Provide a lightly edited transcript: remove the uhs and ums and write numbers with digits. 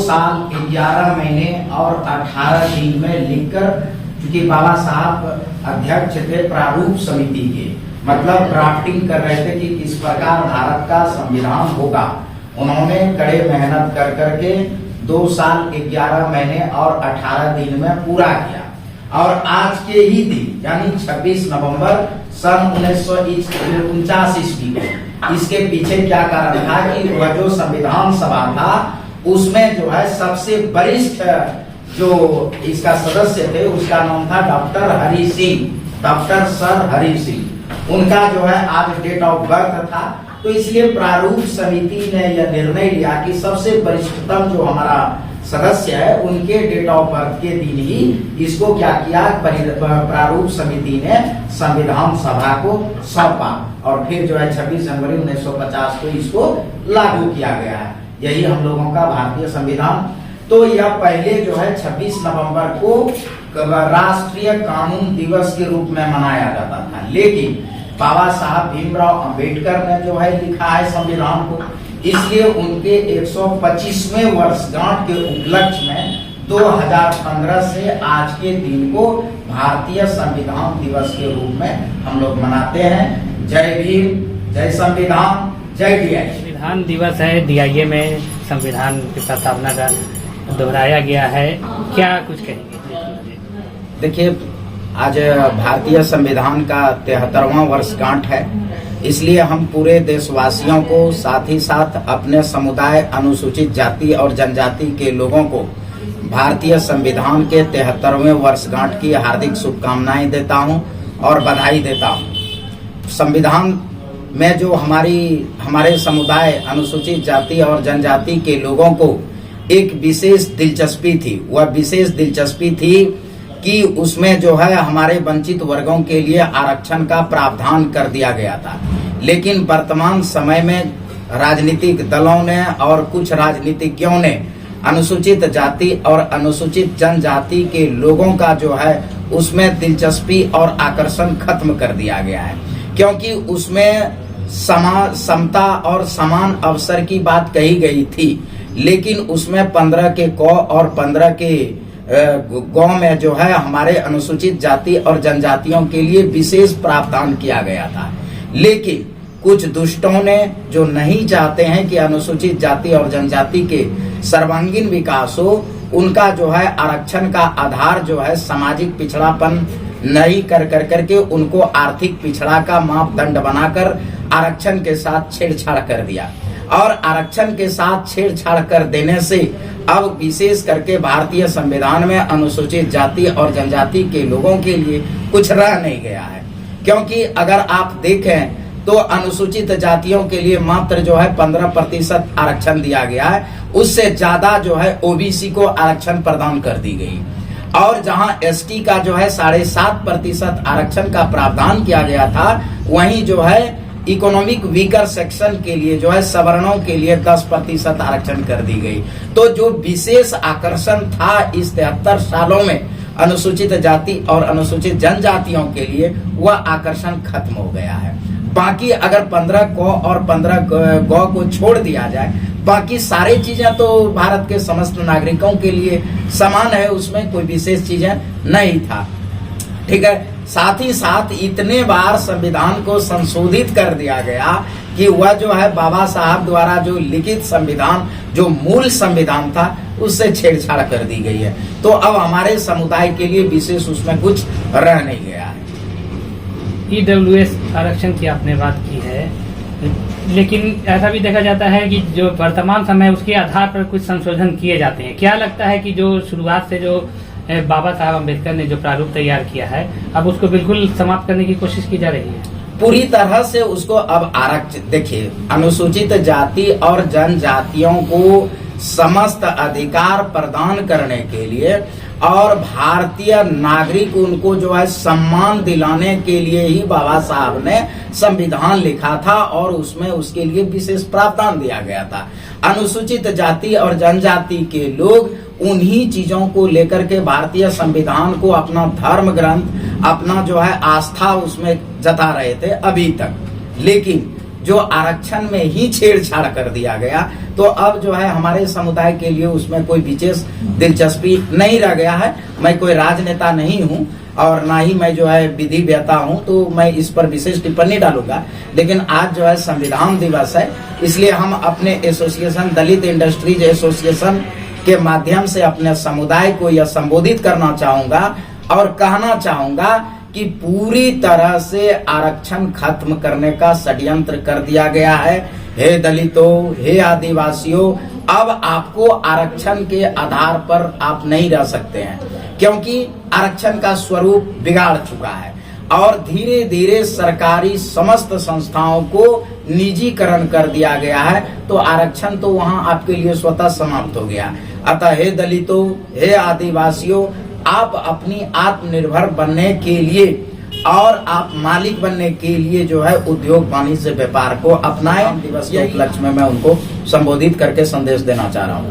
साल 11 महीने और 18 दिन में लिखकर, क्योंकि बाबा साहब अध्यक्ष थे प्रारूप समिति के, मतलब ड्राफ्टिंग कर रहे थे कि किस प्रकार भारत का संविधान होगा। उन्होंने कड़े मेहनत कर करके 2 साल 11 महीने और 18 दिन में पूरा किया। और आज के ही दिन यानी 26 नवंबर सन 1949 ईस्वी को, इसके पीछे क्या कारण था कि वह जो संविधान सभा था उसमें जो है सबसे वरिष्ठ जो इसका सदस्य थे उसका नाम था doctor Hari Singh, doctor sir Hari Singh. उनका जो है आज डेट ऑफ बर्थ था, तो इसलिए प्रारूप समिति ने यह निर्णय लिया कि सबसे वरिष्ठतम जो हमारा सदस्य है उनके डेट ऑफ बर्थ के दिन ही इसको क्या किया, प्रारूप समिति ने संविधान सभा को सौंपा और फिर जो है 26 जनवरी 1950 को इसको लागू किया गया है। यही हम लोगों का भारतीय संविधान। तो यह पहले जो है 26 नवंबर को राष्ट्रीय कानून दिवस के रूप में मनाया जाता था, लेकिन बाबा साहब भीमराव अंबेडकर ने जो है लिखा है संविधान को, इसलिए उनके 125वें वर्षगांठ के उपलक्ष्य में 2015 से आज के दिन को भारतीय संविधान दिवस के रूप में हम लोग मनाते हैं। जय भीम, जय संविधान, जय DIA। संविधान दिवस है, DIA में संविधान की प्रस्तावना का दोहराया गया है, क्या कुछ कहेंगे? देखिए, आज भारतीय संविधान का 73वां वर्षगांठ है, इसलिए हम पूरे देशवासियों को साथ ही साथ अपने समुदाय अनुसूचित जाति और जनजाति के लोगों को भारतीय संविधान के 73वें वर्षगांठ की हार्दिक शुभकामनाएं देता हूं और बधाई देता हूं। संविधान में जो हमारे समुदाय अनुसूचित जाति और जनजाति के लोगों को एक विशेष दिलचस्पी थी, वह विशेष दिलचस्पी थी कि उसमें जो है हमारे वंचित वर्गों के लिए आरक्षण का प्रावधान कर दिया गया था। लेकिन वर्तमान समय में राजनीतिक दलों ने और कुछ राजनीतिज्ञों ने अनुसूचित जाति और अनुसूचित जनजाति के लोगों का जो है उसमें दिलचस्पी और आकर्षण खत्म कर दिया गया है, क्योंकि उसमें समता और समान अवसर की बात कही गई थी, लेकिन उसमें 15 के क और 15 के ग में जो है हमारे अनुसूचित जाति और जनजातियों के लिए विशेष प्रावधान किया गया था। लेकिन कुछ दुष्टों ने जो नहीं चाहते हैं कि अनुसूचित जाति और जनजाति के सर्वांगीण विकास हो, उनका जो है आरक्षण का आधार जो है सामाजिक पिछड़ापन नहीं कर करके उनको आर्थिक पिछड़ा का मापदंड बनाकर आरक्षण के साथ छेड़छाड़ कर दिया। और आरक्षण के साथ छेड़छाड़ कर देने से अब विशेष करके भारतीय संविधान में अनुसूचित जाति और जनजाति के लोगों के लिए कुछ रह नहीं गया है। क्योंकि अगर आप देखें तो अनुसूचित जातियों के लिए मात्र जो है 15% आरक्षण दिया गया है, उससे ज्यादा जो है OBC को आरक्षण प्रदान कर दी गई। और जहां ST का जो है 7.5% आरक्षण का प्रावधान किया गया था, वहीं जो है इकोनॉमिक वीकर सेक्शन के लिए जो है सवर्णों के लिए 10% आरक्षण कर दी गई। तो जो विशेष आकर्षण था इस 73 सालों में अनुसूचित जाति और अनुसूचित जनजातियों के लिए, वह आकर्षण खत्म हो गया है। बाकी अगर 15 क और 15 ग को छोड़ दिया जाए, बाकी सारी चीजें तो भारत के समस्त नागरिकों के लिए समान है, उसमें कोई विशेष चीजें नहीं था। ठीक है, साथ ही साथ इतने बार संविधान को संशोधित कर दिया गया कि वह जो है बाबा साहब द्वारा जो लिखित संविधान, जो मूल संविधान था, उससे छेड़छाड़ कर दी गई है। तो अब हमारे समुदाय के लिए विशेष उसमें कुछ रह नहीं गया है। EWS आरक्षण की आपने बात की है, लेकिन ऐसा भी देखा जाता है कि जो वर्तमान समय उसके आधार पर कुछ संशोधन किए जाते हैं। क्या लगता है कि जो शुरुआत से जो बाबा साहब अम्बेडकर ने जो प्रारूप तैयार किया है, अब उसको बिल्कुल समाप्त करने की कोशिश की जा रही है? पूरी तरह से उसको अब आरक्षित, देखिए, अनुसूचित जाति और जनजातियों को समस्त अधिकार प्रदान करने के लिए और भारतीय नागरिक उनको जो है सम्मान दिलाने के लिए ही बाबा साहब ने संविधान लिखा था और उसमें उसके लिए विशेष प्रावधान दिया गया था। अनुसूचित जाति और जनजाति के लोग उन्हीं चीजों को लेकर के भारतीय संविधान को अपना धर्म ग्रंथ, अपना जो है आस्था उसमें जता रहे थे अभी तक। लेकिन जो आरक्षण में ही छेड़छाड़ कर दिया गया, तो अब जो है हमारे समुदाय के लिए उसमें कोई विशेष दिलचस्पी नहीं रह गया है। मैं कोई राजनेता नहीं हूँ और ना ही मैं जो है विधि वेत्ता हूँ, तो मैं इस पर विशेष टिप्पणी डालूंगा। लेकिन आज जो है संविधान दिवस है, इसलिए हम अपने एसोसिएशन दलित इंडस्ट्रीज एसोसिएशन के माध्यम से अपने समुदाय को यह संबोधित करना चाहूंगा और कहना चाहूंगा कि पूरी तरह से आरक्षण खत्म करने का षड्यंत्र कर दिया गया है। हे दलितों, हे आदिवासियों, अब आपको आरक्षण के आधार पर आप नहीं रह सकते हैं, क्योंकि आरक्षण का स्वरूप बिगाड़ चुका है और धीरे धीरे सरकारी समस्त संस्थाओं को निजीकरण कर दिया गया है। तो आरक्षण तो वहां आपके लिए स्वतः समाप्त हो गया। अतः हे दलितों, हे आदिवासियों, आप अपनी आत्मनिर्भर बनने के लिए और आप मालिक बनने के लिए जो है उद्योग वाणिज्य व्यापार को अपनाएं। दिवस के उपलक्ष्य में मैं उनको संबोधित करके संदेश देना चाह रहा हूँ।